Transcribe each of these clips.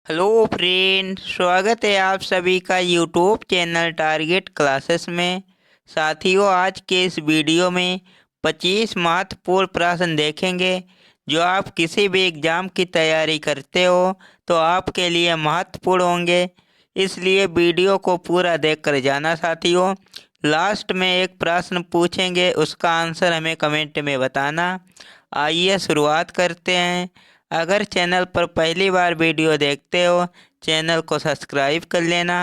Hello friend, स्वागत है आप सभी का यूट्यूब चैनल टारगेट क्लासेस में। साथियों, आज के इस वीडियो में 25 महत्वपूर्ण प्रश्न देखेंगे जो आप किसी भी एग्ज़ाम की तैयारी करते हो तो आपके लिए महत्वपूर्ण होंगे। इसलिए वीडियो को पूरा देखकर जाना साथियों। लास्ट में एक प्रश्न पूछेंगे, उसका आंसर हमें कमेंट में बताना। आइए शुरुआत करते हैं। अगर चैनल पर पहली बार वीडियो देखते हो, चैनल को सब्सक्राइब कर लेना।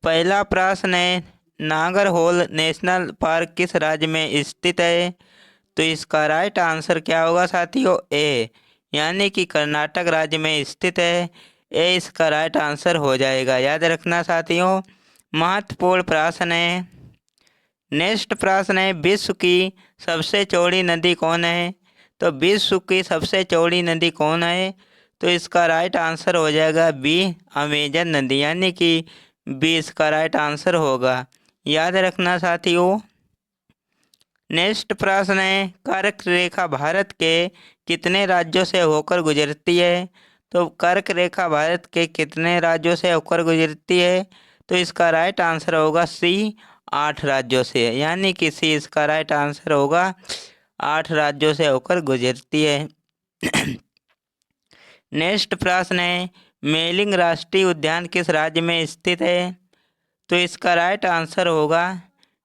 पहला प्रश्न है, नागरहोल नेशनल पार्क किस राज्य में स्थित है? तो इसका राइट आंसर क्या होगा साथियों? ए, यानी कि कर्नाटक राज्य में स्थित है। ए इसका राइट आंसर हो जाएगा, याद रखना साथियों। महत्वपूर्ण प्रश्न है। नेक्स्ट प्रश्न है, विश्व की सबसे चौड़ी नदी कौन है? तो विश्व की सबसे चौड़ी नदी कौन है? तो इसका राइट आंसर हो जाएगा बी, अमेजन नदी, यानी कि बी इसका राइट आंसर होगा, याद रखना साथियों। नेक्स्ट प्रश्न है, कर्क रेखा भारत के कितने राज्यों से होकर गुजरती है? तो कर्क रेखा भारत के कितने राज्यों से होकर गुजरती है? तो इसका राइट आंसर होगा सी, 8 राज्यों से, यानी कि सी इसका राइट आंसर होगा, 8 राज्यों से होकर गुजरती है। नेक्स्ट प्रश्न है, मेलिंग राष्ट्रीय उद्यान किस राज्य में स्थित है? तो इसका राइट आंसर होगा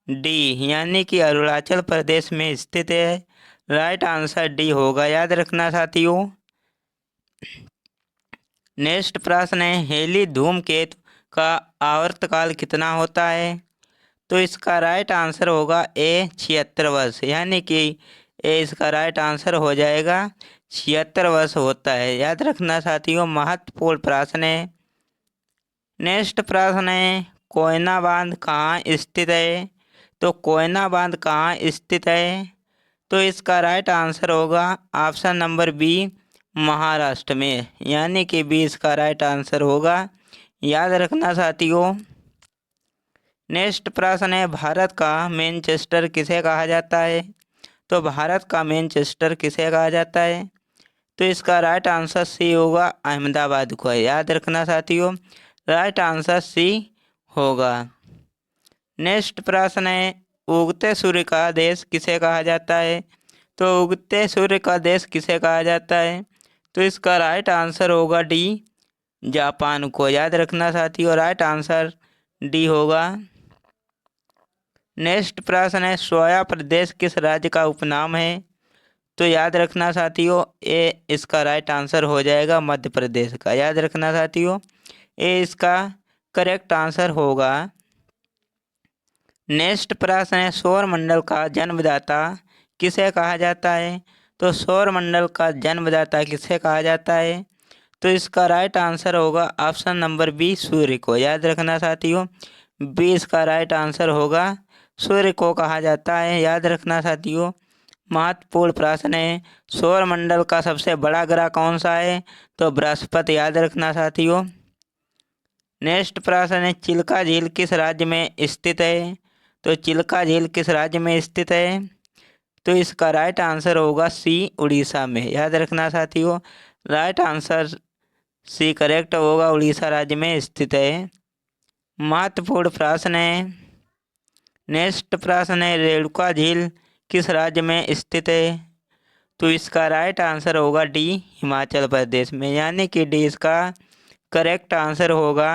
डी, यानी कि अरुणाचल प्रदेश में स्थित है। राइट आंसर डी होगा, याद रखना साथियों। नेक्स्ट प्रश्न है, हेली धूमकेतु का आवर्तकाल कितना होता है? तो इसका राइट आंसर होगा ए, 76 वर्ष, यानी कि ए इसका राइट आंसर हो जाएगा, 76 वर्ष होता है, याद रखना साथियों। महत्वपूर्ण प्रश्न है। नेक्स्ट प्रश्न है, कोयना बांध कहाँ स्थित है? तो कोयना बांध कहाँ स्थित है? तो इसका राइट आंसर होगा ऑप्शन नंबर बी, महाराष्ट्र में, यानी कि बी इसका राइट आंसर होगा, याद रखना साथियों। नेक्स्ट प्रश्न है, भारत का मैनचेस्टर किसे कहा जाता है? तो भारत का मैनचेस्टर किसे कहा जाता है? तो इसका राइट आंसर सी होगा, अहमदाबाद को है, याद रखना साथियों। राइट आंसर सी होगा। नेक्स्ट प्रश्न है, उगते सूर्य का देश किसे कहा जाता है? तो उगते सूर्य का देश किसे कहा जाता है? तो इसका राइट आंसर होगा डी, जापान को, याद रखना साथियों। राइट आंसर डी होगा। नेक्स्ट प्रश्न है, सोया प्रदेश किस राज्य का उपनाम है? तो याद रखना साथियों, ए इसका राइट आंसर हो जाएगा, मध्य प्रदेश का, याद रखना साथियों। ए इसका करेक्ट आंसर होगा। नेक्स्ट प्रश्न है, सौर मंडल का जन्मदाता किसे कहा जाता है? तो सौर मंडल का जन्मदाता किसे कहा जाता है? तो इसका राइट आंसर होगा ऑप्शन नंबर बी, सूर्य को, याद रखना साथियों। बी इसका राइट आंसर होगा, सूर्य को कहा जाता है, याद रखना साथियों। महत्वपूर्ण प्रश्न है, सौर मंडल का सबसे बड़ा ग्रह कौन सा है? तो बृहस्पति, याद रखना साथियों। नेक्स्ट प्रश्न है, चिल्का झील किस राज्य में स्थित है? तो चिल्का झील किस राज्य में स्थित है? तो इसका राइट आंसर होगा सी, उड़ीसा में, याद रखना साथियों। राइट आंसर सी करेक्ट होगा, उड़ीसा राज्य में स्थित है। महत्वपूर्ण प्रश्न है। नेक्स्ट प्रश्न है, रेणुका झील किस राज्य में स्थित है? तो इसका राइट आंसर होगा डी, हिमाचल प्रदेश में, यानी कि डी इसका करेक्ट आंसर होगा।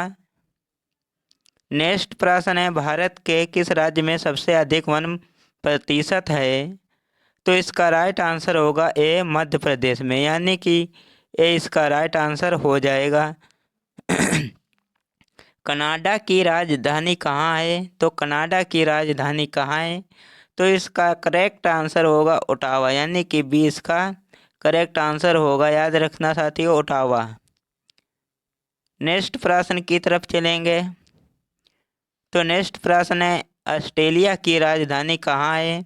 नेक्स्ट प्रश्न है, भारत के किस राज्य में सबसे अधिक वन प्रतिशत है? तो इसका राइट आंसर होगा ए, मध्य प्रदेश में, यानी कि ए इसका राइट आंसर हो जाएगा। कनाडा की राजधानी कहाँ है? तो कनाडा की राजधानी कहाँ है? तो इसका करेक्ट आंसर होगा ओटावा, यानी कि बी इसका करेक्ट आंसर होगा, याद रखना साथियों, ओटावा। नेक्स्ट प्रश्न की तरफ चलेंगे। तो नेक्स्ट प्रश्न है, ऑस्ट्रेलिया की राजधानी कहाँ है?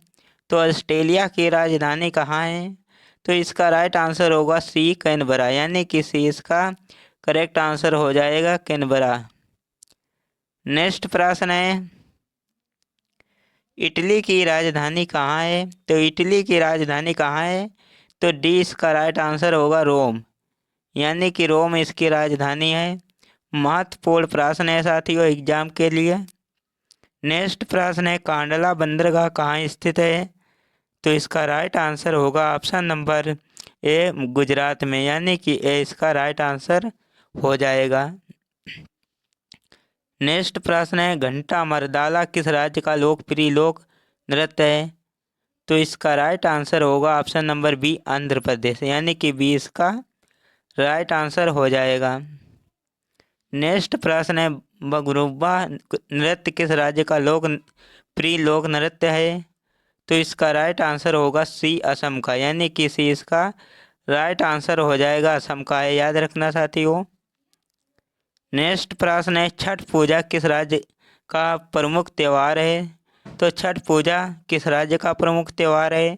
तो ऑस्ट्रेलिया की राजधानी कहाँ है? तो इसका राइट आंसर होगा सी, कैनबरा, यानी कि सी इसका करेक्ट आंसर हो जाएगा, कैनबरा। नेक्स्ट प्रश्न है, इटली की राजधानी कहाँ है? तो इटली की राजधानी कहाँ है? तो डी इसका राइट आंसर होगा, रोम, यानी कि रोम इसकी राजधानी है। महत्वपूर्ण प्रश्न है साथियों एग्जाम के लिए। नेक्स्ट प्रश्न है कांडला बंदरगाह कहाँ स्थित है? तो इसका राइट आंसर होगा ऑप्शन नंबर ए गुजरात में, यानी कि ए इसका राइट आंसर हो जाएगा। नेक्स्ट प्रश्न है घंटा मर्दाला किस राज्य का लोकप्रिय लोक नृत्य है? तो इसका राइट आंसर होगा option number B Andhra Pradesh, यानी कि बी इसका राइट आंसर हो जाएगा। नेक्स्ट प्रश्न है बगरुम्बा नृत्य किस राज्य का प्रिय लोक नृत्य है? तो इसका राइट आंसर होगा सी असम का, यानी कि सी इसका राइट आंसर हो जाएगा, असम का है, याद रखना साथियों। नेक्स्ट प्रश्न है छठ पूजा किस राज्य का प्रमुख त्यौहार है? तो छठ पूजा किस राज्य का प्रमुख त्यौहार है?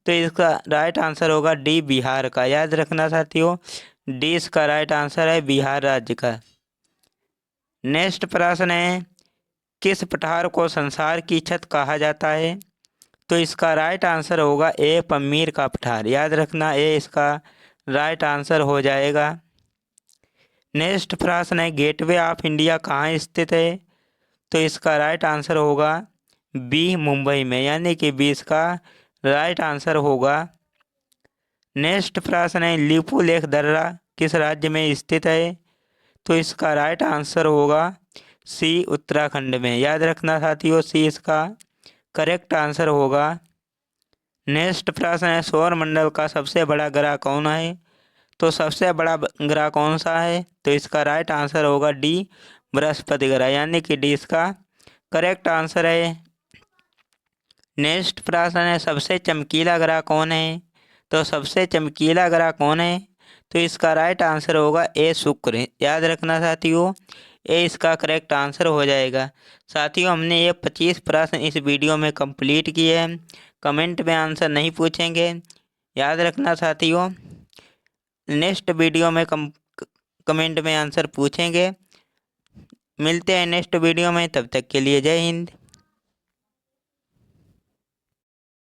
तो इसका राइट आंसर होगा डी बिहार का, याद रखना साथियों, डी इसका राइट आंसर है बिहार राज्य का। नेक्स्ट प्रश्न है किस पठार को संसार की छत कहा जाता है? तो इसका राइट आंसर होगा ए पम्मीर का पठार, याद रखना ए इसका राइट आंसर हो जाएगा। नेक्स्ट प्रश्न है गेटवे ऑफ इंडिया कहाँ स्थित है? तो इसका राइट आंसर होगा बी मुंबई में, यानी कि बी इसका राइट आंसर होगा। नेक्स्ट प्रश्न है लिपू लेख दर्रा किस राज्य में स्थित है? तो इसका राइट आंसर होगा सी उत्तराखंड में, याद रखना साथियों, सी इसका करेक्ट आंसर होगा। नेक्स्ट प्रश्न है सौर मंडल का सबसे बड़ा ग्रह कौन है? तो सबसे बड़ा ग्रह कौन सा है? तो इसका राइट आंसर होगा डी बृहस्पति ग्रह, यानी कि डी इसका करेक्ट आंसर है। नेक्स्ट प्रश्न है सबसे चमकीला ग्रह कौन है? तो सबसे चमकीला ग्रह कौन है? तो इसका राइट आंसर होगा ए शुक्र, याद रखना साथियों, ए इसका करेक्ट आंसर हो जाएगा। साथियों हमने ये 25 प्रश्न इस वीडियो में कंप्लीट किए हैं। कमेंट में आंसर नहीं पूछेंगे, याद रखना साथियों, नेक्स्ट वीडियो में कमेंट में आंसर पूछेंगे। मिलते हैं नेक्स्ट वीडियो में, तब तक के लिए जय हिंद।